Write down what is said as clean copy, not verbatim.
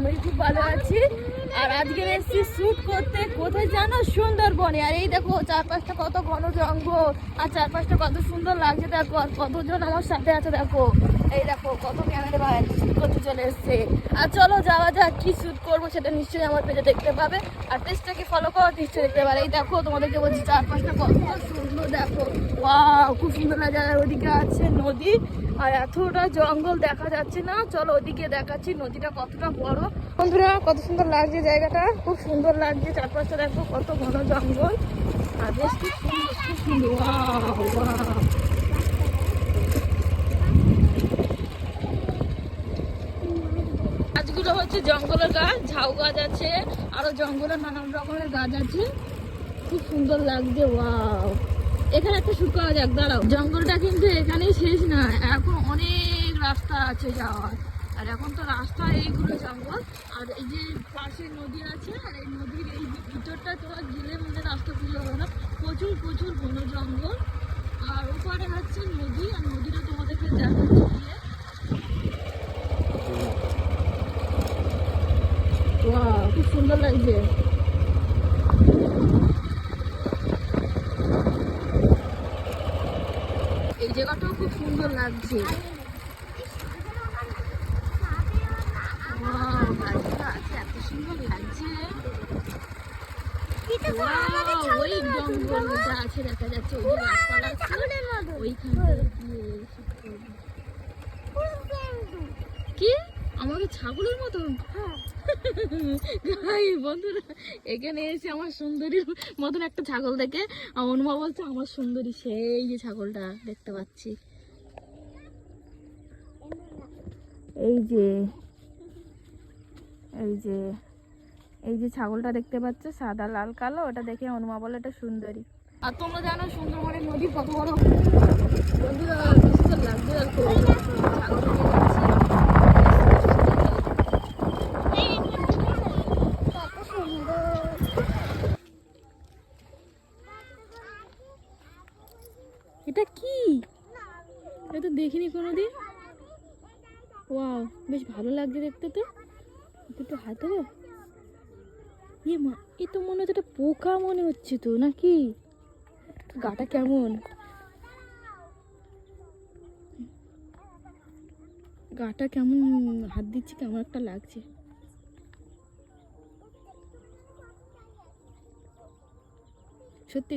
আমি খুব ভালো আছি। আর আজকে এসেছি শ্যুট করতে কোথায় জানো, সুন্দরবনে। আর এই দেখো চারপাশটা কত ঘন জঙ্গল, আর চারপাশটা কত সুন্দর লাগছে দেখো। আর কতজন আমার সাথে আছে দেখো, এই দেখো কত ক্যামেরা ভাই শ্যুট করতে চলে এসছে। আর চলো যাওয়া যাক, কি শ্যুট করবো সেটা নিশ্চয়ই আমার পেজে দেখতে পাবে। আর পেজটাকে ফলো করো, নিশ্চয়ই দেখতে পাবে। এই দেখো তোমাদেরকে বলছি চারপাশটা কত সুন্দর দেখো, ওয়াও খুব সুন্দর লাগে। আর ওদিকে আছে নদী, আর এতটা জঙ্গল দেখা যাচ্ছে না। চলো ওদিকে দেখাচ্ছি নদীটা কতটা বড়। বন্ধুরা কত সুন্দর লাগছে জায়গাটা, খুব সুন্দর লাগছে। চারপাশটা দেখো কত ঘন জঙ্গল, আর বেশ খুব সুন্দর, খুব সুন্দর। ওয়াও ওয়াও, গাছগুলো হচ্ছে জঙ্গলের গাছ, ঝাউ গাছ আছে, আরো জঙ্গলের নানান রকমের গাছ আছে, খুব সুন্দর লাগছে। ওয়াও, এখানে একটা শুট করা যাক, দাঁড়াও। জঙ্গলটা কিন্তু এখানেই শেষ না, এখন অনেক রাস্তা আছে যাওয়ার। আর এখন তো রাস্তা এইগুলো জঙ্গল, আর এই যে পাশে নদী আছে, আর এই নদীর এই ভিতরটা তোমার গেলে মানে রাস্তা খুঁজে হবে না, প্রচুর প্রচুর ঘন জঙ্গল। আর ওপারে হচ্ছে নদী, আর নদীটা তোমাদেরকে দেখাচ্ছি গিয়ে। ওয়াও, খুব সুন্দর লাগছে। এই জায়গাটাও খুব সুন্দর লাগছে। গাছগুলো আছে, এত সুন্দর লাগছে। ওই জঙ্গলটা আছে দেখা যাচ্ছে, ওই যে গাছপালা আছে ওইখানটা দিয়ে কি আমাদের ছাগলের মতন। বন্ধুরা এখানে এসে আমার সুন্দরীর মতন একটা ছাগল দেখে অনুমা বলছে আমার সুন্দরী, সেই যে ছাগলটা দেখতে পাচ্ছি। এই যে এই যে এই যে ছাগলটা দেখতে পাচ্ছ, সাদা লাল কালো, ওটা দেখে অনুমা বলে এটা সুন্দরী। আর তোমরা জানো সুন্দরবনের নদী কত বড়। বন্ধুরা কি সুন্দর লাগছে দেখো, এটা কি, এটা তো দেখিনি কোনোদিন। ওয়াও, বেশ ভালো লাগছে দেখতে। তো একটু হাত দেবো। ইয়ে মা, এ তো মনে হচ্ছে একটা পোকা মনে হচ্ছে তো, নাকি? গাটা কেমন, গাটা কেমন, হাত দিচ্ছি কেমন একটা লাগছে সত্যি।